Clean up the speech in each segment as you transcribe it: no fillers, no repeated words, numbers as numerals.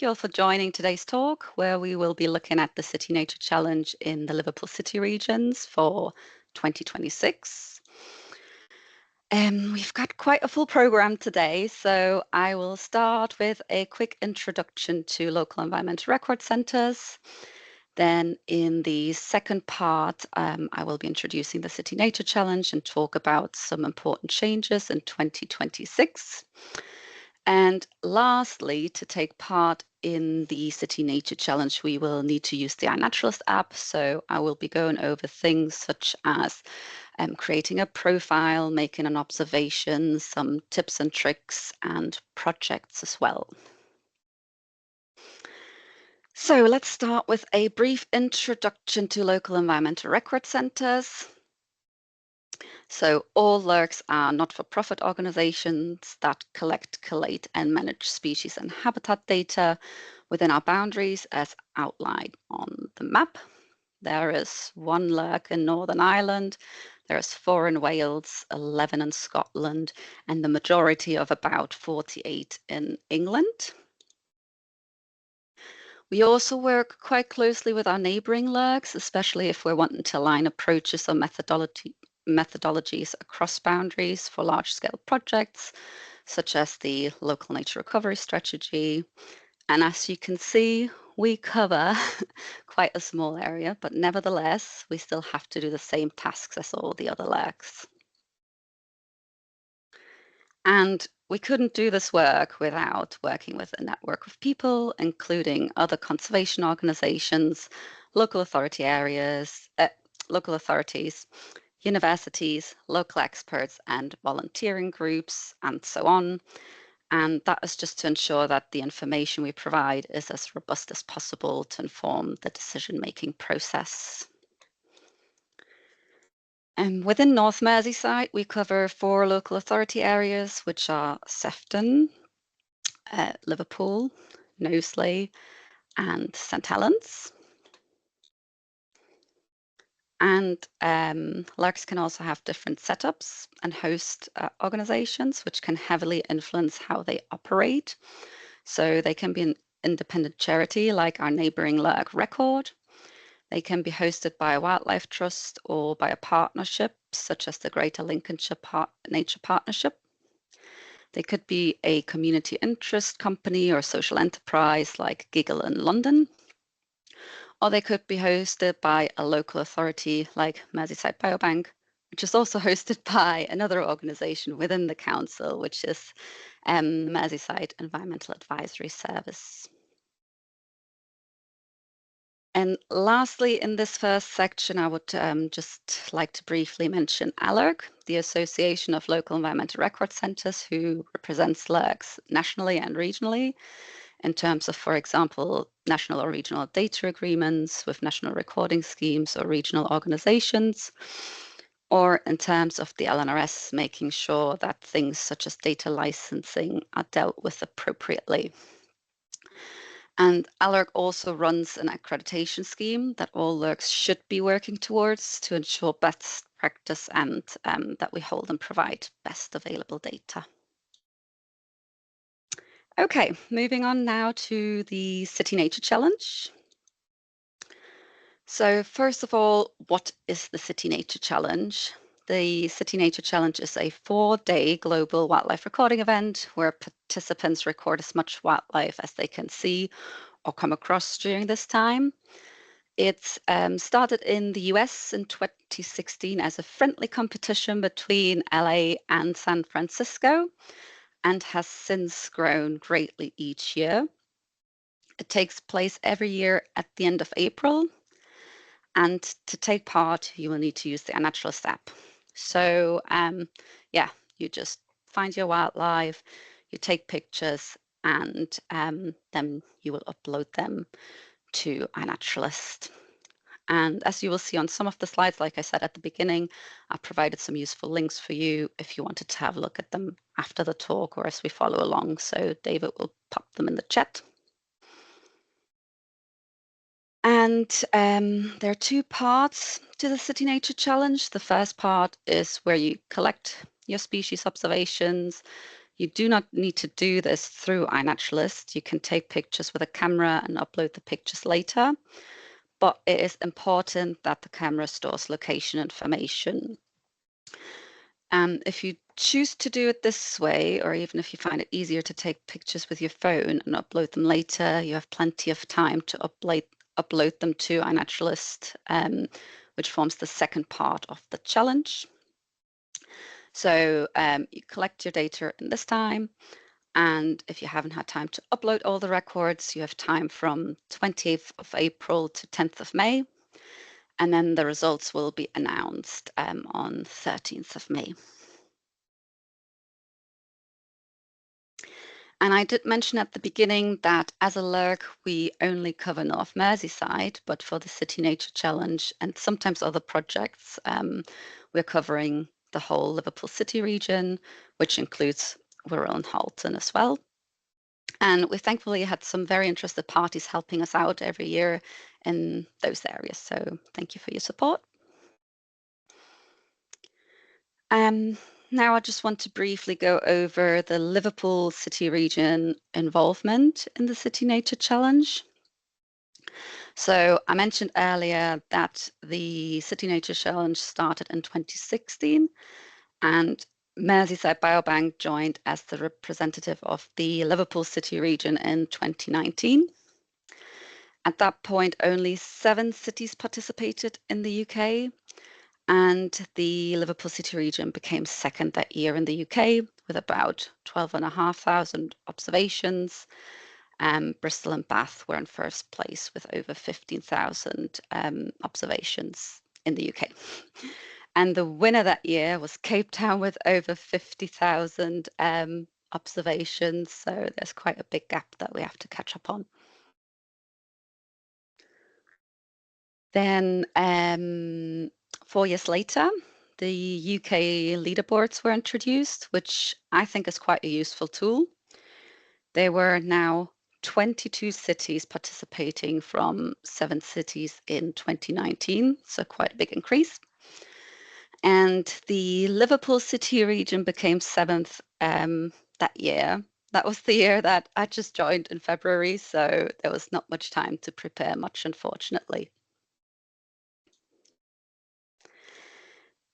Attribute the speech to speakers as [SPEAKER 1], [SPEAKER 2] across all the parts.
[SPEAKER 1] thank you all for joining today's talk, where we will be looking at the City Nature Challenge in the Liverpool City regions for 2026. We've got quite a full program today, so I will start with a quick introduction to local environmental record centres. Then in the second part, I will be introducing the City Nature Challenge and talk about some important changes in 2026. And lastly, to take part in the City Nature Challenge, we will need to use the iNaturalist app. So I will be going over things such as creating a profile, making an observation, some tips and tricks, and projects as well. So let's start with a brief introduction to local environmental record centres. So all LCRs are not-for-profit organizations that collect, collate, and manage species and habitat data within our boundaries as outlined on the map. There is one LCR in Northern Ireland, there is 4 in Wales, 11 in Scotland, and the majority of about 48 in England. We also work quite closely with our neighbouring LCRs, especially if we're wanting to align approaches or methodologies across boundaries for large-scale projects, such as the Local Nature Recovery Strategy. And as you can see, we cover quite a small area, but nevertheless, we still have to do the same tasks as all the other LCRs. And we couldn't do this work without working with a network of people, including other conservation organizations, local authorities, universities, local experts, and volunteering groups, and so on. And that is just to ensure that the information we provide is as robust as possible to inform the decision-making process. And within North Merseyside, we cover 4 local authority areas, which are Sefton, Liverpool, Knowsley, and St Helens. And LCRs can also have different setups and host organizations, which can heavily influence how they operate. So they can be an independent charity like our neighbouring LCR Record. They can be hosted by a wildlife trust or by a partnership, such as the Greater Lincolnshire Nature Partnership. They could be a community interest company or social enterprise like Giggle in London. Or they could be hosted by a local authority like Merseyside Biobank, which is also hosted by another organisation within the council, which is Merseyside Environmental Advisory Service. And lastly, in this first section, I would just like to briefly mention ALERC, the Association of Local Environmental Record Centres, who represents LCRs nationally and regionally in terms of, for example, national or regional data agreements with national recording schemes or regional organizations, or in terms of the LNRS, making sure that things such as data licensing are dealt with appropriately. And ALERC also runs an accreditation scheme that all LCRs should be working towards to ensure best practice and that we hold and provide best available data. Okay, moving on now to the City Nature Challenge. So first of all, what is the City Nature Challenge? The City Nature Challenge is a 4-day global wildlife recording event where participants record as much wildlife as they can see or come across during this time. It started in the US in 2016 as a friendly competition between LA and San Francisco and has since grown greatly each year. It takes place every year at the end of April. And to take part, you will need to use the iNaturalist app. So yeah, you just find your wildlife, you take pictures, and then you will upload them to iNaturalist. And as you will see on some of the slides, like I said at the beginning, I provided some useful links for you if you wanted to have a look at them after the talk or as we follow along. So David will pop them in the chat. And there are 2 parts to the City Nature Challenge. The first part is where you collect your species observations, You do not need to do this through iNaturalist. You can take pictures with a camera and upload the pictures later, but it is important that the camera stores location information. If you choose to do it this way, or even if you find it easier to take pictures with your phone and upload them later, you have plenty of time to upload them to iNaturalist, which forms the second part of the challenge. So you collect your data in this time, and if you haven't had time to upload all the records, you have time from 20th of April to 10th of May, and then the results will be announced on 13th of May. And I did mention at the beginning that as a LCR, we only cover North Merseyside, but for the City Nature Challenge and sometimes other projects, we're covering the whole Liverpool City region, which includes Wirral and Halton as well. And we thankfully had some very interested parties helping us out every year in those areas. So thank you for your support. Now I just want to briefly go over the Liverpool City region involvement in the City Nature Challenge. So I mentioned earlier that the City Nature Challenge started in 2016, and Merseyside Biobank joined as the representative of the Liverpool City region in 2019. At that point, only 7 cities participated in the UK, and the Liverpool City region became second that year in the UK with about 12,500 observations. Bristol and Bath were in first place with over 15,000 observations in the UK. And the winner that year was Cape Town with over 50,000 observations. So there's quite a big gap that we have to catch up on. Then 4 years later, the UK leaderboards were introduced, which I think is quite a useful tool. There were now 22 cities participating from 7 cities in 2019, so quite a big increase. And the Liverpool City region became 7th that year. That was the year that I just joined in February, so there was not much time to prepare much, unfortunately.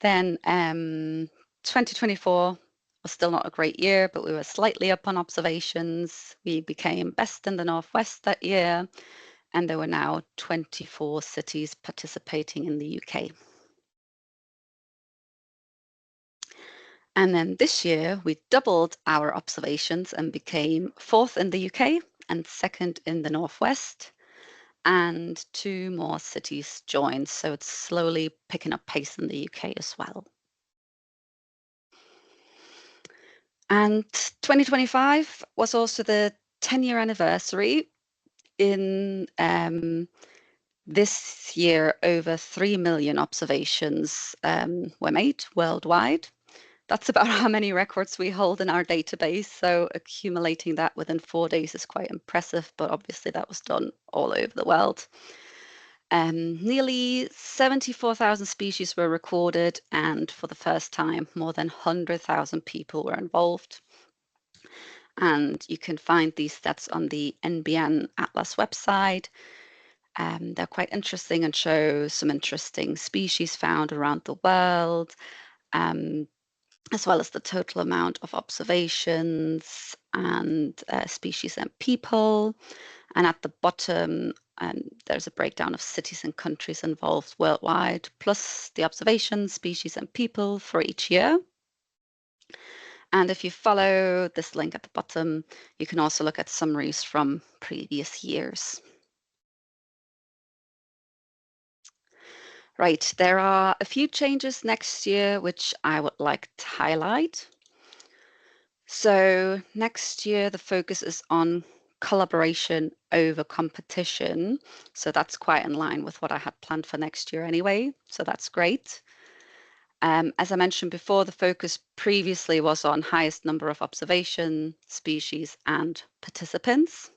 [SPEAKER 1] Then 2024 was still not a great year, but we were slightly up on observations. We became best in the Northwest that year, and there were now 24 cities participating in the UK. And then this year, we doubled our observations and became 4th in the UK and 2nd in the Northwest. And 2 more cities joined, so it's slowly picking up pace in the UK as well. And 2025 was also the 10-year anniversary. In this year, over 3 million observations were made worldwide. That's about how many records we hold in our database. So accumulating that within 4 days is quite impressive, but obviously that was done all over the world. Nearly 74,000 species were recorded, and for the first time, more than 100,000 people were involved. And you can find these stats on the NBN Atlas website. They're quite interesting and show some interesting species found around the world, as well as the total amount of observations and species and people. And at the bottom, there's a breakdown of cities and countries involved worldwide, plus the observations, species, and people for each year. And if you follow this link at the bottom, you can also look at summaries from previous years. Right, there are a few changes next year which I would like to highlight. So next year, the focus is on collaboration over competition. So that's quite in line with what I had planned for next year anyway. So that's great. As I mentioned before, the focus previously was on highest number of observation, species, and participants.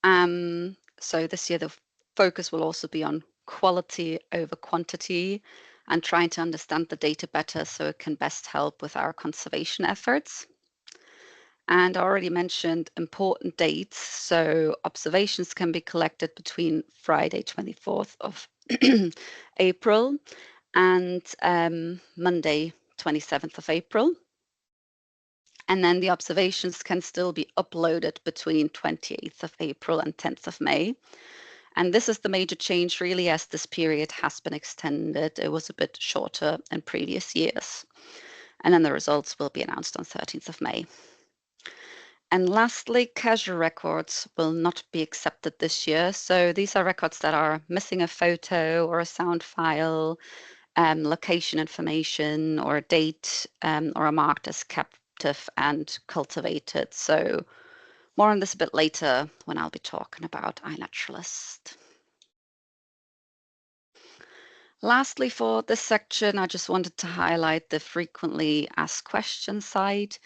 [SPEAKER 1] So this year, the focus will also be on quality over quantity. and trying to understand the data better so it can best help with our conservation efforts. And I already mentioned important dates, so observations can be collected between Friday 24th of April and Monday 27th of April. And then the observations can still be uploaded between 28th of April and 10th of May. And this is the major change really, as this period has been extended. It was a bit shorter in previous years. And then the results will be announced on 13th of May. And lastly, casual records will not be accepted this year. So these are records that are missing a photo or a sound file, location information or a date, or are marked as captive and cultivated. So more on this a bit later when I'll be talking about iNaturalist. Lastly, for this section, I just wanted to highlight the frequently asked questions side.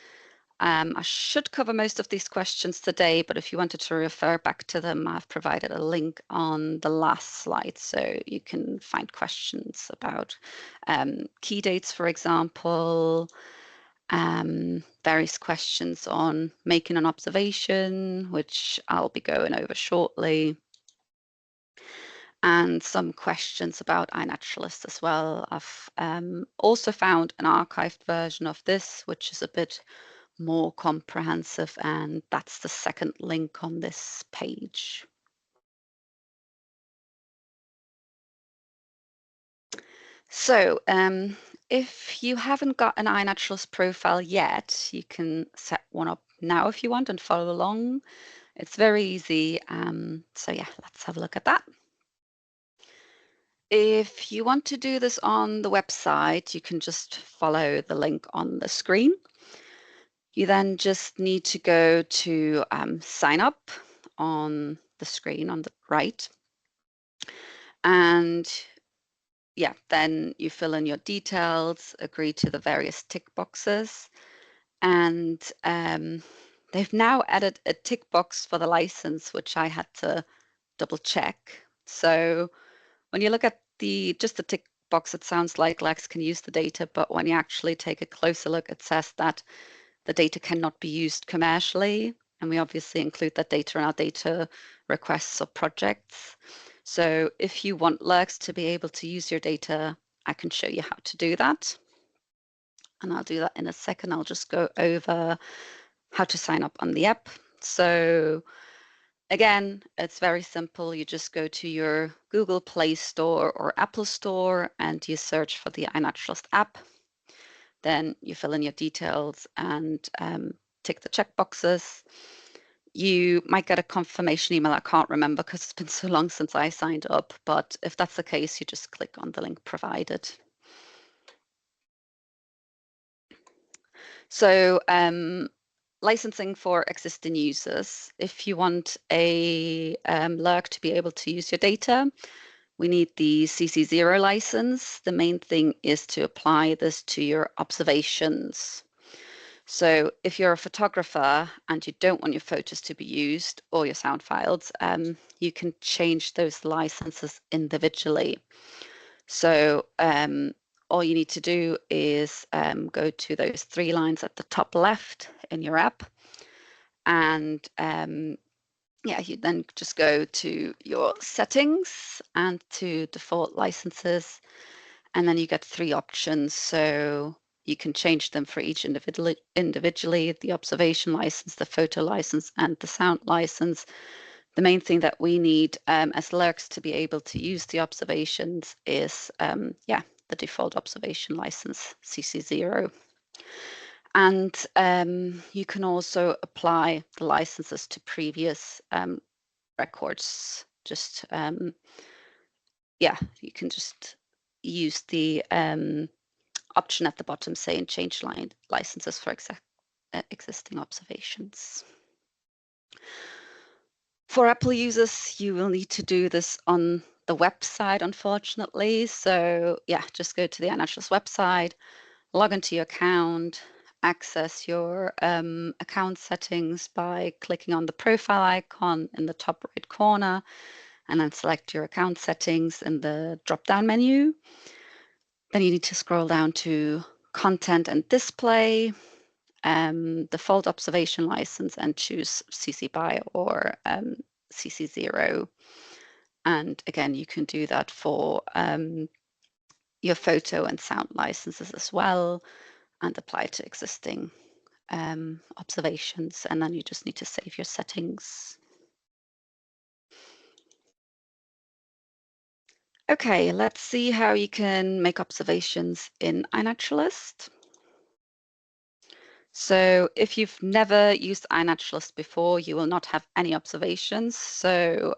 [SPEAKER 1] I should cover most of these questions today, but if you wanted to refer back to them, I've provided a link on the last slide, so you can find questions about key dates, for example, various questions on making an observation, which I'll be going over shortly, and some questions about iNaturalist as well. I've also found an archived version of this, which is a bit more comprehensive, and that's the second link on this page. So if you haven't got an iNaturalist profile yet, you can set one up now if you want and follow along. It's very easy. So yeah, let's have a look at that. If you want to do this on the website, you can just follow the link on the screen. You then just need to go to sign up on the screen on the right. And yeah, then you fill in your details, agree to the various tick boxes. And they've now added a tick box for the license, which I had to double check. So when you look at just the tick box, it sounds like Lex can use the data, but when you actually take a closer look, it says that the data cannot be used commercially. And we obviously include that data in our data requests or projects. So if you want Lurks to be able to use your data, I can show you how to do that. And I'll do that in a second. I'll just go over how to sign up on the app. So again, it's very simple. You just go to your Google Play Store or Apple Store and you search for the iNaturalist app. Then you fill in your details and tick the check boxes. You might get a confirmation email. I can't remember because it's been so long since I signed up, but if that's the case, you just click on the link provided. So licensing for existing users. If you want a Lurk to be able to use your data, we need the CC0 license. The main thing is to apply this to your observations. So if you're a photographer and you don't want your photos to be used or your sound files, you can change those licenses individually. So all you need to do is go to those three lines at the top left in your app. And yeah, you then just go to your settings and to default licenses. And then you get three options. So you can change them for each individually, the observation license, the photo license, and the sound license. The main thing that we need as Lurks to be able to use the observations is, yeah, the default observation license, CC0. And you can also apply the licenses to previous records. Just, yeah, you can just use the option at the bottom saying change licenses for existing observations. For Apple users, you will need to do this on the website, unfortunately. So yeah, just go to the iNaturalist website, log into your account, access your account settings by clicking on the profile icon in the top right corner, and then select your account settings in the drop-down menu. Then you need to scroll down to content and display, default observation license, and choose CC BY or CC0. And again, you can do that for your photo and sound licenses as well, and apply to existing observations. And then you just need to save your settings. Okay, let's see how you can make observations in iNaturalist. So if you've never used iNaturalist before, you will not have any observations. So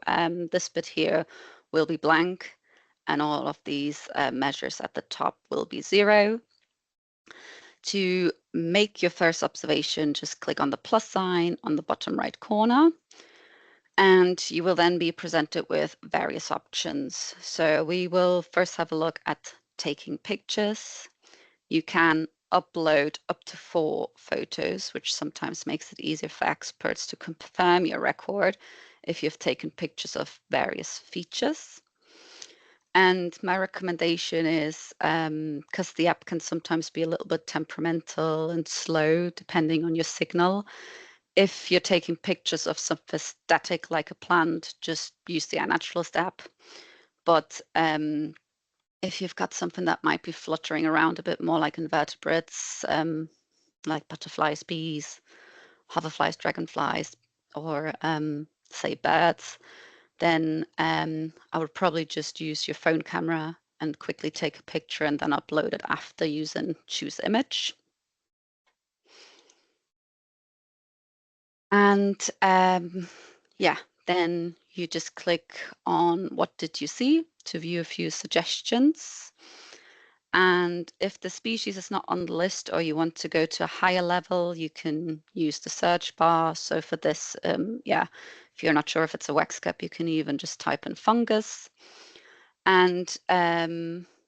[SPEAKER 1] this bit here will be blank, and all of these measures at the top will be 0. To make your first observation, just click on the plus sign on the bottom right corner, and you will then be presented with various options. So we will first have a look at taking pictures. You can upload up to 4 photos, which sometimes makes it easier for experts to confirm your record if you've taken pictures of various features. And my recommendation is, because the app can sometimes be a little bit temperamental and slow depending on your signal, if you're taking pictures of something static like a plant, just use the iNaturalist app. But if you've got something that might be fluttering around a bit more, like invertebrates, like butterflies, bees, hoverflies, dragonflies, or say birds, then I would probably just use your phone camera and quickly take a picture and then upload it after using choose image. And yeah, then you just click on what did you see to view a few suggestions. And if the species is not on the list or you want to go to a higher level, you can use the search bar. So for this, yeah, if you're not sure if it's a wax cap, you can even just type in fungus. And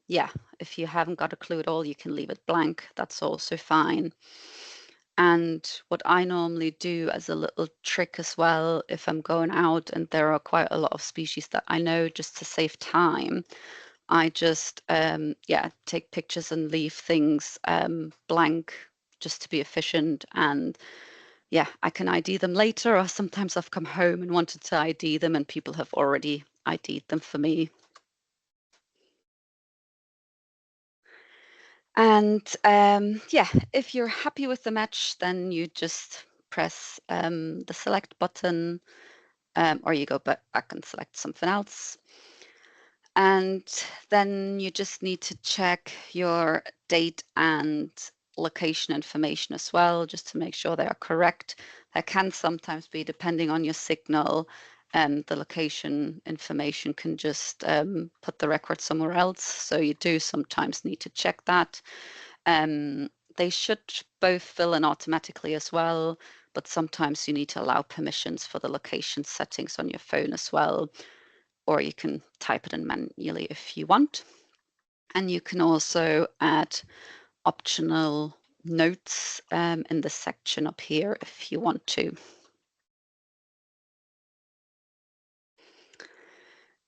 [SPEAKER 1] yeah, if you haven't got a clue at all, you can leave it blank. That's also fine. And what I normally do as a little trick as well, if I'm going out and there are quite a lot of species that I know, just to save time, I just yeah, take pictures and leave things blank just to be efficient. And yeah, I can ID them later, or sometimes I've come home and wanted to ID them and people have already ID'd them for me. And yeah, if you're happy with the match, then you just press the select button, or you go back and select something else. And then you just need to check your date and location information as well, just to make sure they are correct. There can sometimes be, depending on your signal, the location information can just put the record somewhere else. So you do sometimes need to check that. They should both fill in automatically as well, but sometimes you need to allow permissions for the location settings on your phone as well, or you can type it in manually if you want. And you can also add optional notes in the section up here if you want to.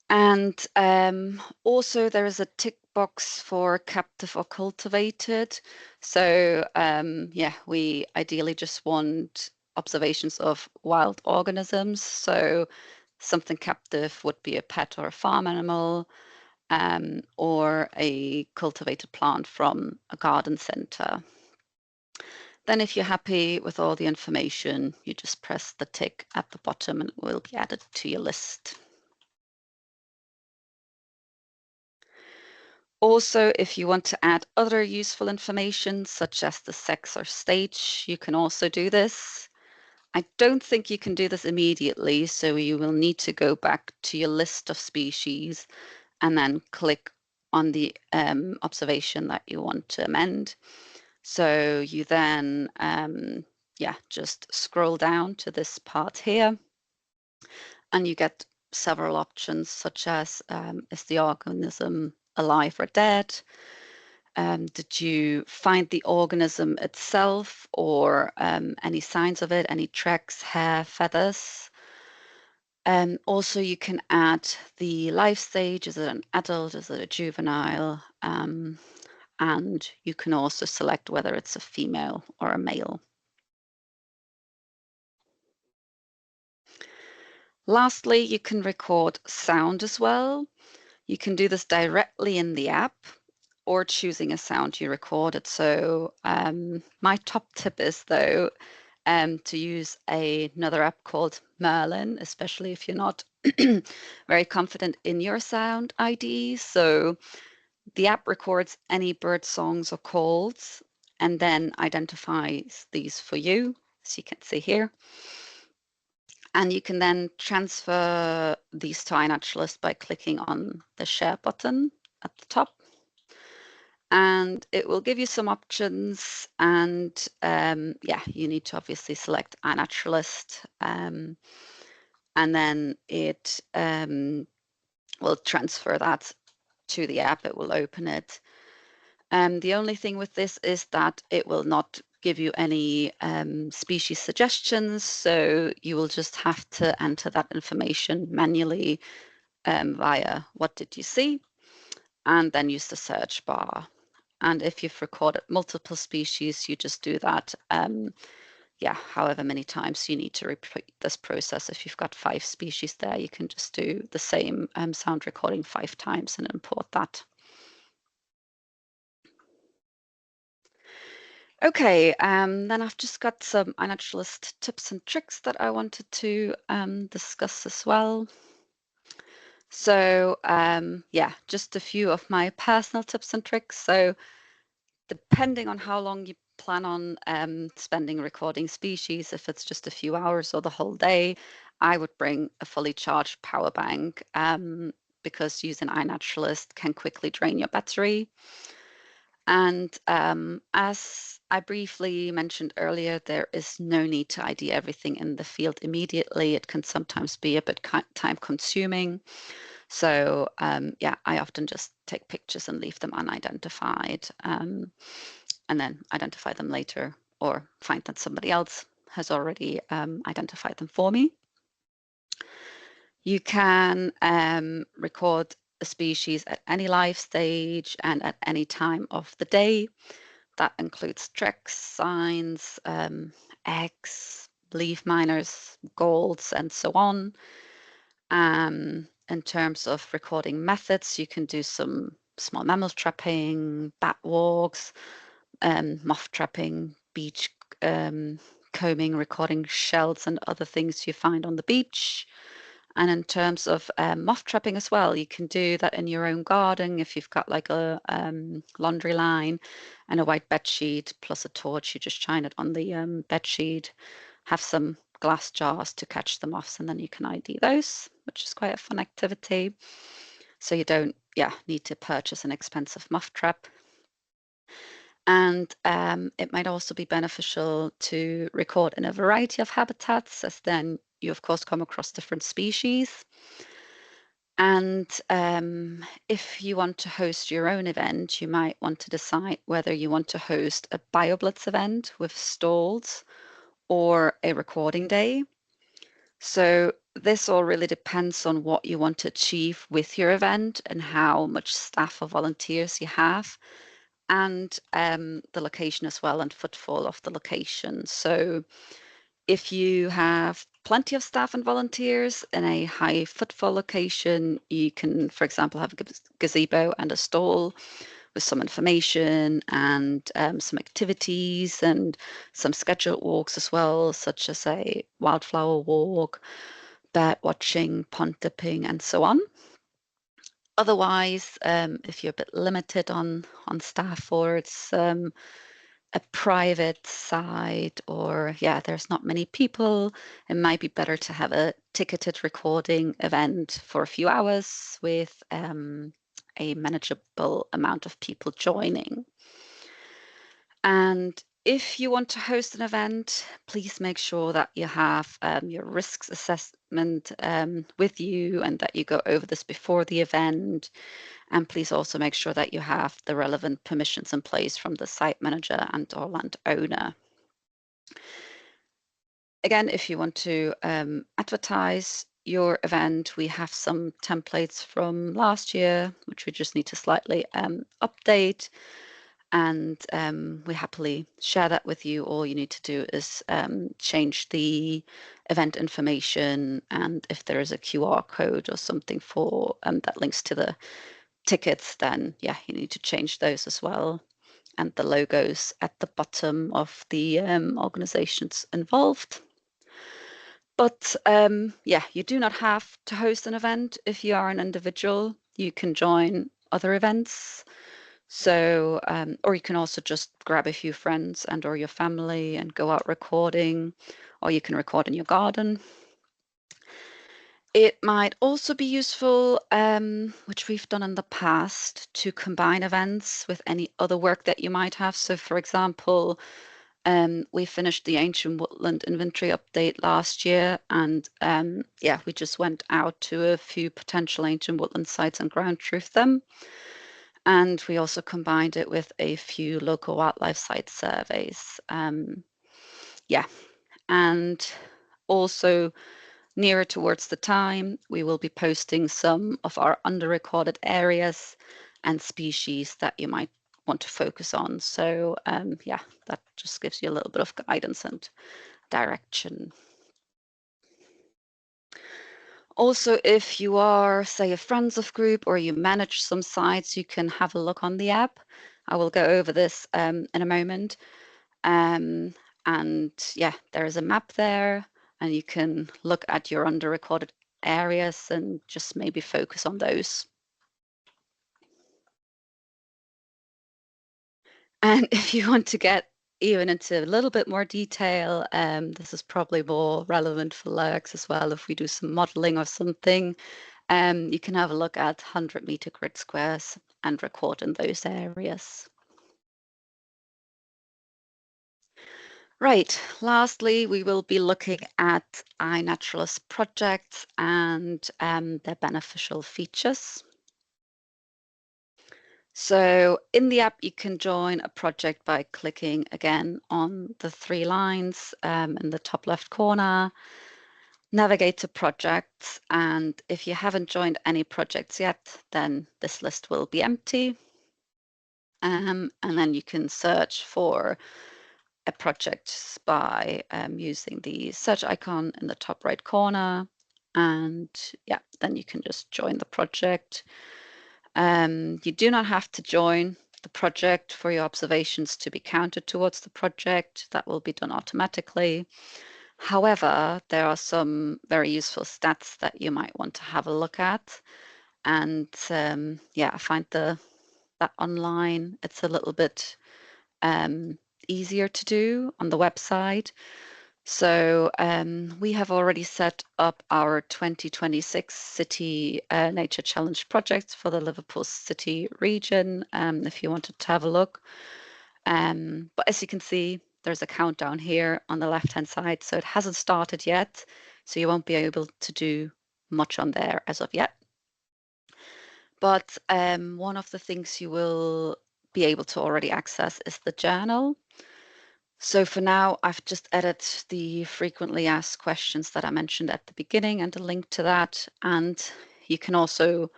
[SPEAKER 1] And also there is a tick box for captive or cultivated. So yeah, we ideally just want observations of wild organisms. So something captive would be a pet or a farm animal, or a cultivated plant from a garden centre. Then if you're happy with all the information, you just press the tick at the bottom and it will be added to your list. Also, if you want to add other useful information, such as the sex or stage, you can also do this. I don't think you can do this immediately, so you will need to go back to your list of species and then click on the observation that you want to amend. So you then, yeah, just scroll down to this part here, and you get several options, such as is the organism alive or dead? Did you find the organism itself, or any signs of it, any tracks, hair, feathers? Also, you can add the life stage. Is it an adult? Is it a juvenile? and you can also select whether it's a female or a male. Lastly, you can record sound as well. You can do this directly in the app or choosing a sound you recorded. So my top tip is, though, to use another app called Merlin, especially if you're not very confident in your sound ID. So the app records any bird songs or calls and then identifies these for you, as you can see here. And you can then transfer these to iNaturalist by clicking on the share button at the top. And it will give you some options, and yeah, you need to obviously select iNaturalist, and then it will transfer that to the app. It will open it. The only thing with this is that it will not give you any species suggestions, so you will just have to enter that information manually via what did you see, and then use the search bar. And if you've recorded multiple species, you just do that, yeah, however many times you need to repeat this process. If you've got 5 species there, you can just do the same sound recording 5 times and import that. Okay, then I've just got some iNaturalist tips and tricks that I wanted to discuss as well. So yeah, just a few of my personal tips and tricks. So depending on how long you plan on spending recording species, if it's just a few hours or the whole day, I would bring a fully charged power bank, because using iNaturalist can quickly drain your battery. And as I briefly mentioned earlier, there is no need to ID everything in the field immediately. It can sometimes be a bit time consuming. So yeah, I often just take pictures and leave them unidentified, and then identify them later, or find that somebody else has already identified them for me. You can record a species at any life stage and at any time of the day. That includes treks, signs, eggs, leaf miners, golds, and so on. In terms of recording methods, you can do some small mammal trapping, bat walks, moth trapping, beach combing, recording shells and other things you find on the beach. And in terms of moth trapping as well, you can do that in your own garden. If you've got like a laundry line and a white bed sheet plus a torch, you just shine it on the bed sheet, have some glass jars to catch the moths, and then you can ID those, which is quite a fun activity. So you don't, yeah, need to purchase an expensive moth trap. And it might also be beneficial to record in a variety of habitats, as then you, of course, come across different species. And if you want to host your own event, you might want to decide whether you want to host a BioBlitz event with stalls or a recording day. So this all really depends on what you want to achieve with your event and how much staff or volunteers you have, and the location as well, and footfall of the location. So if you have plenty of staff and volunteers in a high footfall location, you can, for example, have a gazebo and a stall with some information and some activities and some scheduled walks as well, such as a wildflower walk, bird watching, pond dipping, and so on. Otherwise, if you're a bit limited on staff, or it's a private site, or yeah, there's not many people, it might be better to have a ticketed recording event for a few hours with a manageable amount of people joining. And if you want to host an event, please make sure that you have your risks assessment with you, and that you go over this before the event. And please also make sure that you have the relevant permissions in place from the site manager and or landowner. Again, if you want to advertise your event, we have some templates from last year, which we just need to slightly update. and we happily share that with you. All you need to do is change the event information, and if there is a QR code or something for that links to the tickets, then yeah, you need to change those as well, and the logos at the bottom of the organizations involved. But yeah, you do not have to host an event. If you are an individual, you can join other events. So, or you can also just grab a few friends and or your family and go out recording, or you can record in your garden. It might also be useful, which we've done in the past, to combine events with any other work that you might have. So, for example, we finished the Ancient Woodland Inventory update last year, and yeah, we just went out to a few potential ancient woodland sites and ground truth them. And we also combined it with a few local wildlife site surveys. Yeah, and also nearer towards the time, we will be posting some of our under-recorded areas and species that you might want to focus on. So yeah, that just gives you a little bit of guidance and direction. Also, if you are, say, a friends of group or you manage some sites, you can have a look on the app. I will go over this in a moment. And yeah, there is a map there, and you can look at your under-recorded areas and just maybe focus on those. And if you want to get even into a little bit more detail, this is probably more relevant for lurks as well. If we do some modeling or something, you can have a look at 100-meter grid squares and record in those areas. Right. Lastly, we will be looking at iNaturalist projects and their beneficial features. So in the app, you can join a project by clicking again on the three lines in the top left corner, navigate to projects, and if you haven't joined any projects yet, then this list will be empty. And then you can search for a project by using the search icon in the top right corner. And yeah, then you can just join the project. You do not have to join the project for your observations to be counted towards the project. That will be done automatically. However, there are some very useful stats that you might want to have a look at. And yeah, I find that online it's a little bit easier to do on the website. So we have already set up our 2026 City Nature Challenge project for the Liverpool City region, if you wanted to have a look. But as you can see, there's a countdown here on the left-hand side, so it hasn't started yet, so you won't be able to do much on there as of yet. But one of the things you will be able to already access is the journal. So for now, I've just added the frequently asked questions that I mentioned at the beginning and a link to that. And you can also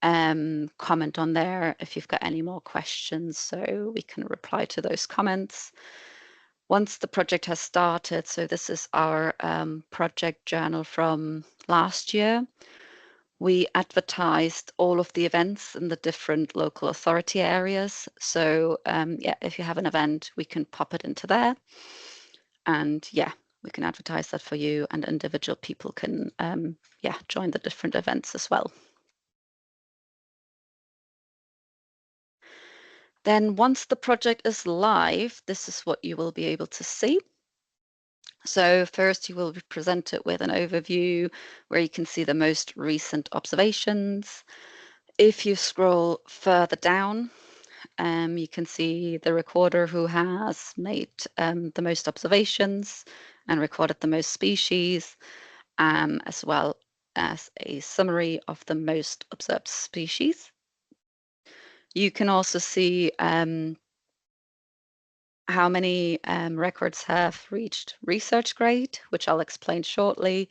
[SPEAKER 1] comment on there if you've got any more questions, so we can reply to those comments. Once the project has started, so this is our project journal from last year, we advertised all of the events in the different local authority areas. So yeah, if you have an event, we can pop it into there. And yeah, we can advertise that for you, and individual people can yeah, join the different events as well. Then once the project is live, this is what you will be able to see. So first you will be presented with an overview where you can see the most recent observations. If you scroll further down, you can see the recorder who has made the most observations and recorded the most species, as well as a summary of the most observed species. You can also see how many records have reached research grade, which I'll explain shortly,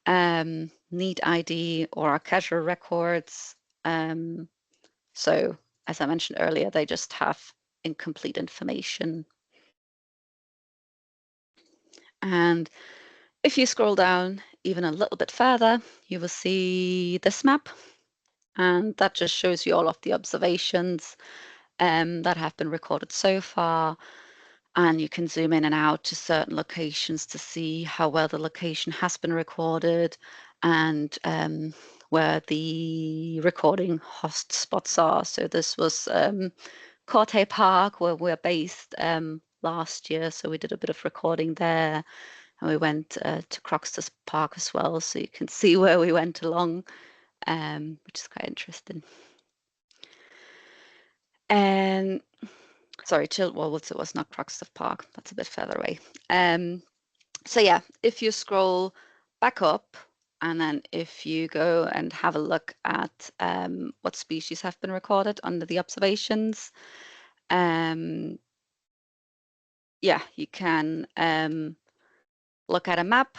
[SPEAKER 1] need ID or our casual records. So as I mentioned earlier, they just have incomplete information. And if you scroll down even a little bit further, you will see this map, and that just shows you all of the observations that have been recorded so far. And you can zoom in and out to certain locations to see how well the location has been recorded and where the recording hotspots are. So this was Corte Park, where we're based last year. So we did a bit of recording there. And we went to Croxters Park as well. So you can see where we went along, which is quite interesting. And sorry, well, it was not Croxters Park. That's a bit further away. So yeah, if you scroll back up, and then if you go and have a look at what species have been recorded under the observations, yeah, you can look at a map,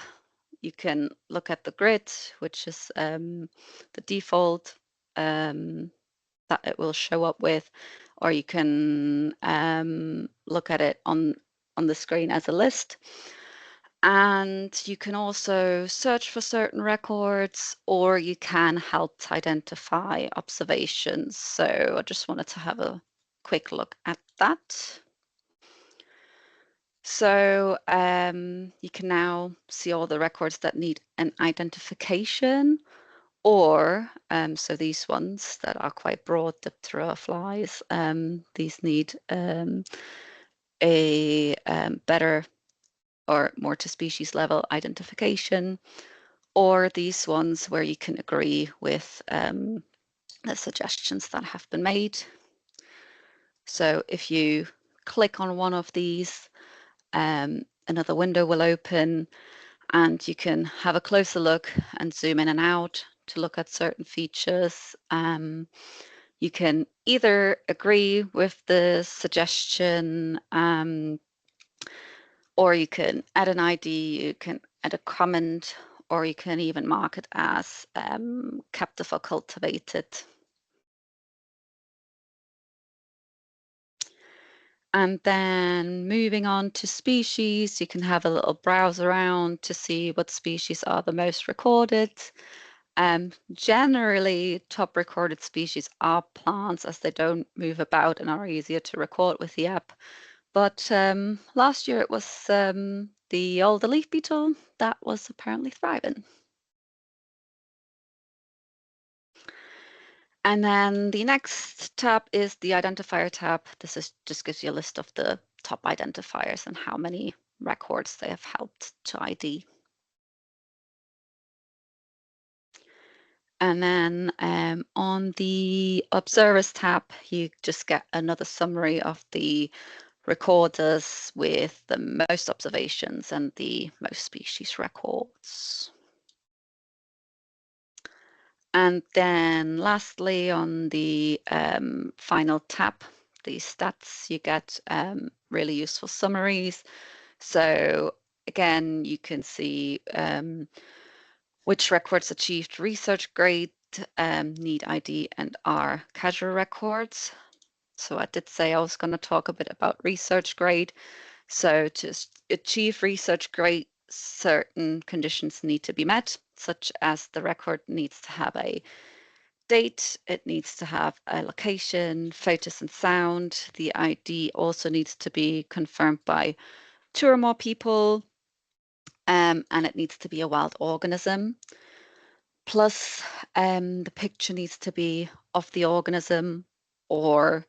[SPEAKER 1] you can look at the grid, which is the default that it will show up with, or you can look at it on the screen as a list. And you can also search for certain records, or you can help to identify observations. So I just wanted to have a quick look at that. So you can now see all the records that need an identification, or so these ones that are quite broad, Diptera flies, these need a better or more to species level identification, or these ones where you can agree with the suggestions that have been made. So if you click on one of these, another window will open and you can have a closer look and zoom in and out to look at certain features. You can either agree with the suggestion, or you can add an ID, you can add a comment, or you can even mark it as captive or cultivated. And then moving on to species, you can have a little browse around to see what species are the most recorded. Generally, top recorded species are plants, as they don't move about and are easier to record with the app. But last year it was the older leaf beetle that was apparently thriving. And then the next tab is the identifier tab. Just gives you a list of the top identifiers and how many records they have helped to ID. And then on the observers tab, you just get another summary of the recorders with the most observations and the most species records. And then lastly, on the final tab, the stats, you get really useful summaries. So again, you can see which records achieved research grade, need ID, and are casual records. So I did say I was going to talk a bit about research grade. So to achieve research grade, certain conditions need to be met, such as the record needs to have a date, it needs to have a location, photos and sound. The ID also needs to be confirmed by 2 or more people, and it needs to be a wild organism. Plus, the picture needs to be of the organism or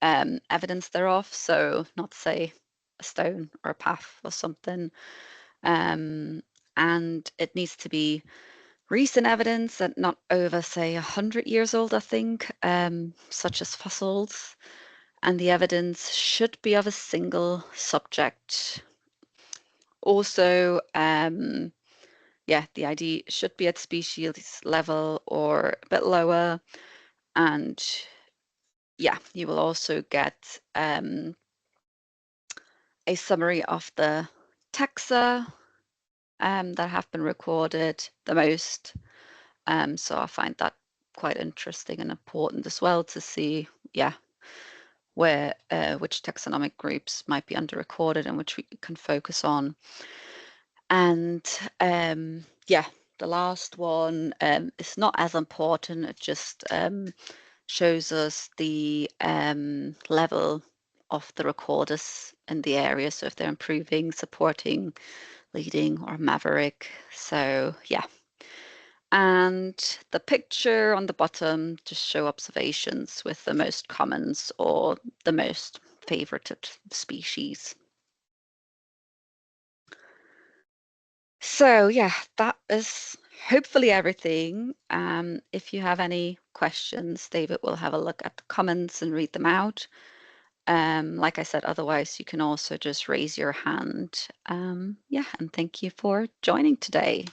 [SPEAKER 1] evidence thereof. So not say a stone or a path or something. And it needs to be recent evidence and not over, say, 100 years old, I think, such as fossils. And the evidence should be of a single subject. Also, yeah, the ID should be at species level or a bit lower. And yeah, you will also get a summary of the taxa that have been recorded the most. So I find that quite interesting and important as well to see, yeah, where which taxonomic groups might be under-recorded and which we can focus on. And yeah, the last one is not as important. It just shows us the level of the recorders in the area. So if they're improving, supporting, leading, or maverick. So yeah. And the picture on the bottom just show observations with the most commons or the most favorited species. So yeah, that is hopefully everything. If you have any questions, David will have a look at the comments and read them out. Like I said, otherwise you can also just raise your hand. Yeah, and thank you for joining today.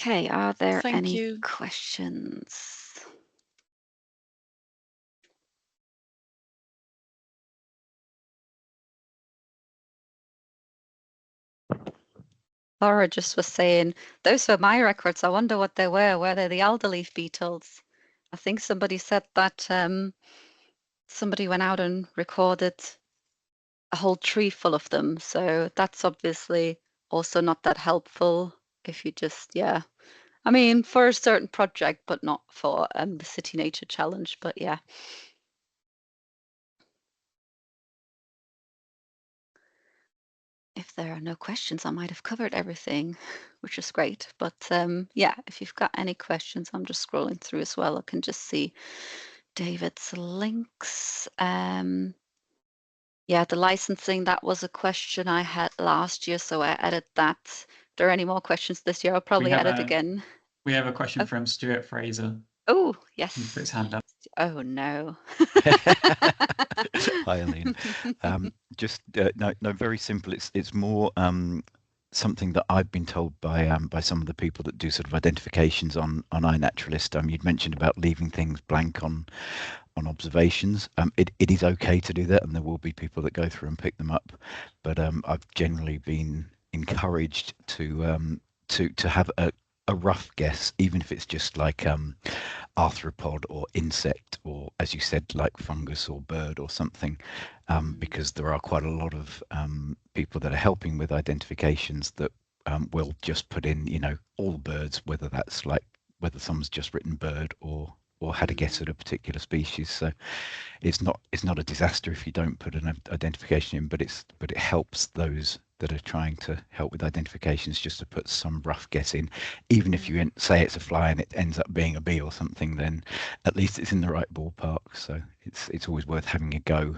[SPEAKER 1] Okay, are there any questions? Laura just was saying, those were my records. I wonder what they were. Were they the alderleaf beetles? I think somebody said that somebody went out and recorded a whole tree full of them. So that's obviously also not that helpful if you just, yeah. I mean, for a certain project, but not for the City Nature Challenge. But yeah. If there are no questions, I might have covered everything, which is great. But yeah, if you've got any questions, I'm just scrolling through as well. I can just see David's links. Yeah, the licensing, that was a question I had last year, so I added that. If there are any more questions this year, I'll probably add it again.
[SPEAKER 2] We have a question from Stuart Fraser.
[SPEAKER 1] Oh, yes.
[SPEAKER 2] He put his hand up.
[SPEAKER 1] Oh, no.
[SPEAKER 3] Hi, Eileen. Just no, very simple. It's more something that I've been told by some of the people that do sort of identifications on iNaturalist. You'd mentioned about leaving things blank on observations. It is okay to do that, and there will be people that go through and pick them up. But I've generally been encouraged to have a rough guess, even if it's just like arthropod or insect, or as you said, like fungus or bird or something, because there are quite a lot of people that are helping with identifications that will just put in, all birds, whether that's like whether someone's just written bird or had a guess at a particular species. So it's not a disaster if you don't put an identification in, but it helps those that are trying to help with identifications just to put some rough guess in. Even if you say it's a fly and it ends up being a bee or something, then at least it's in the right ballpark. So it's always worth having a go,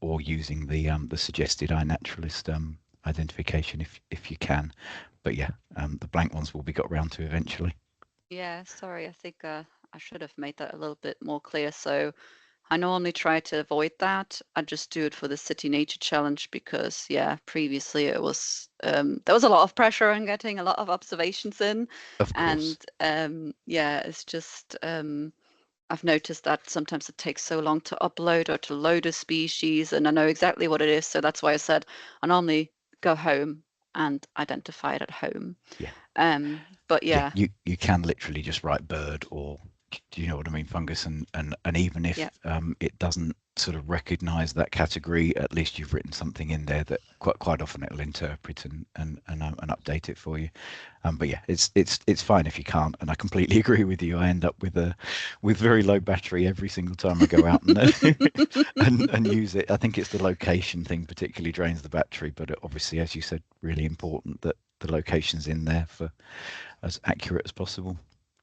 [SPEAKER 3] or using the suggested iNaturalist identification if you can. But yeah, the blank ones will be got round to eventually.
[SPEAKER 1] Yeah, sorry, I think I should have made that a little bit more clear. So I normally try to avoid that. I just do it for the City Nature Challenge because, yeah, previously it was there was a lot of pressure on getting a lot of observations in.
[SPEAKER 3] Of course.
[SPEAKER 1] And yeah, it's just I've noticed that sometimes it takes so long to upload or to load a species, and I know exactly what it is. So that's why I said I normally go home and identify it at home.
[SPEAKER 3] Yeah.
[SPEAKER 1] But yeah.
[SPEAKER 3] You can literally just write bird, or do you know what I mean, fungus, and even if it doesn't sort of recognize that category, at least you've written something in there that quite often it'll interpret and update it for you. But yeah, it's fine if you can't, and I completely agree with you. I end up with very low battery every single time I go out and use it. I think it's the location thing particularly drains the battery, but obviously, as you said, really important that the location's in there for as accurate as possible.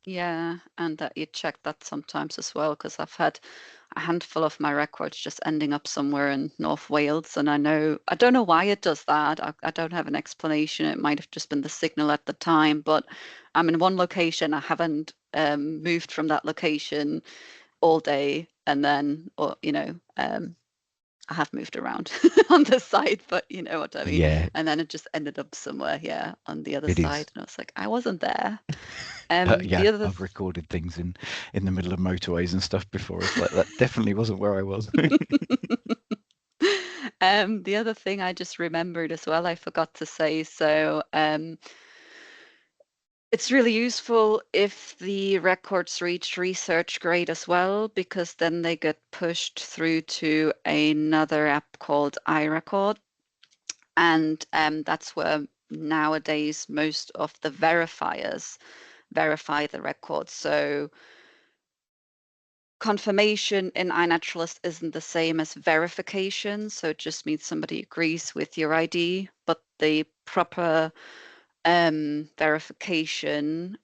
[SPEAKER 1] Yeah, and that you check that sometimes as well, because I've had a handful of my records just ending up somewhere in North Wales, and I don't know why it does that. I don't have an explanation. It might have just been the signal at the time, but I'm in one location. I haven't moved from that location all day, and then, or I have moved around on the side, but you know what I mean.
[SPEAKER 3] Yeah.
[SPEAKER 1] And then it just ended up somewhere, yeah, on the other
[SPEAKER 3] It
[SPEAKER 1] side,
[SPEAKER 3] is.
[SPEAKER 1] and I was like, I wasn't there.
[SPEAKER 3] Yeah, I've recorded things in the middle of motorways and stuff before. It's like that definitely wasn't where I was.
[SPEAKER 1] The other thing I just remembered as well, I forgot to say, so it's really useful if the records reach research grade as well, because then they get pushed through to another app called iRecord. And that's where nowadays most of the verifiers verify the record. So confirmation in iNaturalist isn't the same as verification. So it just means somebody agrees with your ID, but the proper verification,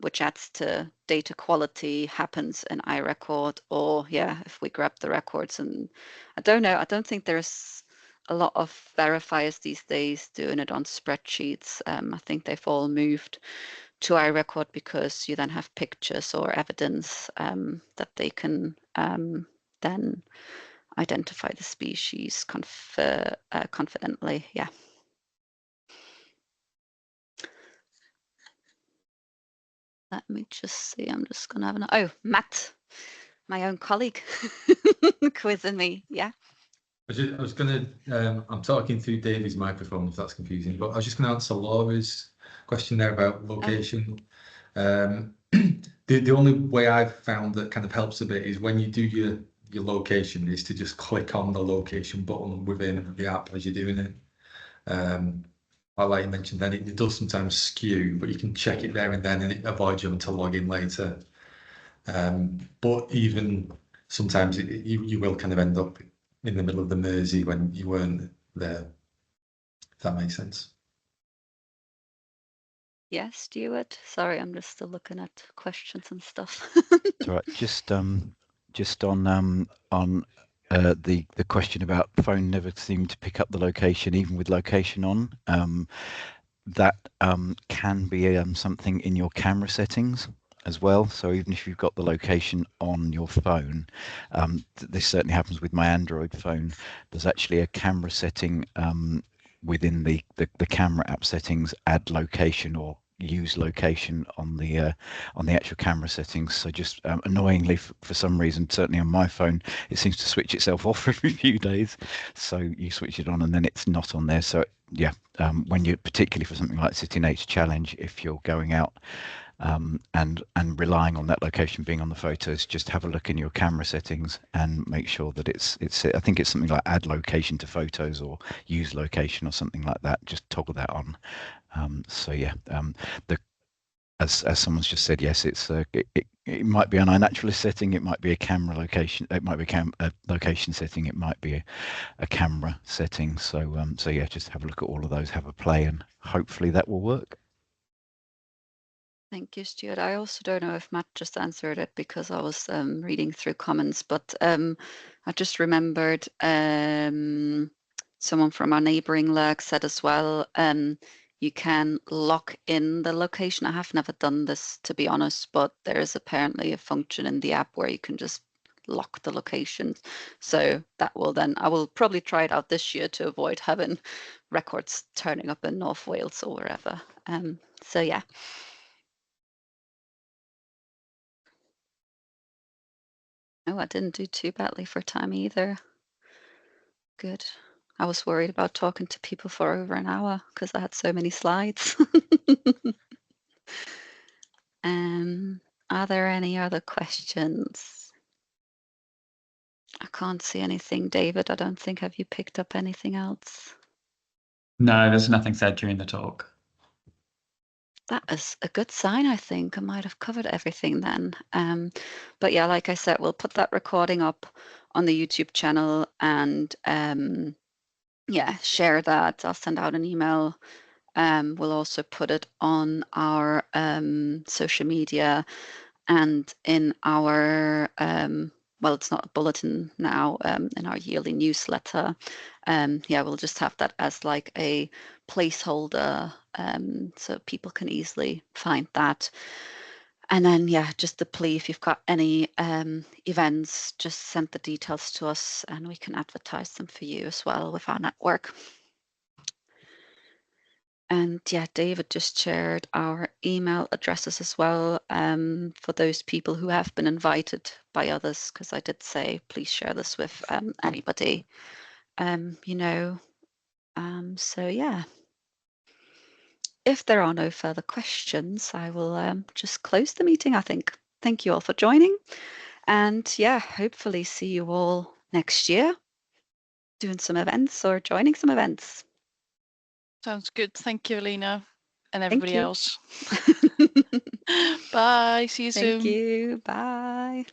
[SPEAKER 1] which adds to data quality, happens in iRecord, or if we grab the records. And I don't know, I don't think there's a lot of verifiers these days doing it on spreadsheets. I think they've all moved to iRecord because you then have pictures or evidence that they can then identify the species confidently. Yeah. Let me just see. I'm just going to have oh, Matt, my own colleague, quizzing me. Yeah.
[SPEAKER 4] I was going to, I'm talking through Davy's microphone, if that's confusing, but I was just going to answer Laura's question there about location. The only way I've found that kind of helps a bit is when you do your location is to just click on the location button within the app as you're doing it. Like you mentioned, then it does sometimes skew, but you can check it there and then, and it avoids you having to log in later. But even sometimes you will kind of end up in the middle of the Mersey when you weren't there, if that makes sense.
[SPEAKER 1] Yes, Stuart. Sorry, I'm just still looking at questions and stuff.
[SPEAKER 3] That's right. Just on the question about phone never seemed to pick up the location, even with location on. That can be something in your camera settings as well. So even if you've got the location on your phone, this certainly happens with my Android phone. There's actually a camera setting within the camera app settings, add location or use location on the actual camera settings. So just annoyingly, for some reason, certainly on my phone, it seems to switch itself off every few days. So you switch it on and then it's not on there. So yeah, when you, particularly for something like City Nature Challenge, if you're going out and relying on that location being on the photos, just have a look in your camera settings and make sure that it's I think it's something like add location to photos or use location or something like that. Just toggle that on. So yeah, as someone's just said, yes, it's it might be an iNaturalist setting, it might be a camera location, it might be a location setting, it might be a camera setting. So so yeah, just have a look at all of those, have a play, and hopefully that will work.
[SPEAKER 1] Thank you, Stuart. I also don't know if Matt just answered it because I was reading through comments, but I just remembered someone from our neighbouring lurk said as well, you can lock in the location. I have never done this, to be honest, but there is apparently a function in the app where you can just lock the locations. So that will then, I will probably try it out this year to avoid having records turning up in North Wales or wherever. So yeah. Oh, I didn't do too badly for time either. Good. I was worried about talking to people for over an hour because I had so many slides. Are there any other questions? I can't see anything, David. I don't think, have you picked up anything else?
[SPEAKER 2] No, there's nothing said during the talk.
[SPEAKER 1] That is a good sign, I think. I might have covered everything then. But yeah, like I said, we'll put that recording up on the YouTube channel and yeah, share that. I'll send out an email. We'll also put it on our social media and in our, well, it's not a bulletin now, in our yearly newsletter. Yeah, we'll just have that as like a placeholder so people can easily find that. And then, yeah, just the plea, if you've got any events, just send the details to us and we can advertise them for you as well with our network. And yeah, David just shared our email addresses as well for those people who have been invited by others, because I did say, please share this with anybody you know. So yeah. If there are no further questions, I will just close the meeting, I think. Thank you all for joining. And yeah, hopefully see you all next year doing some events or joining some events.
[SPEAKER 5] Sounds good. Thank you, Alina, and
[SPEAKER 1] Thank
[SPEAKER 5] everybody
[SPEAKER 1] you.
[SPEAKER 5] else. Bye. See you soon.
[SPEAKER 1] Thank you. Bye.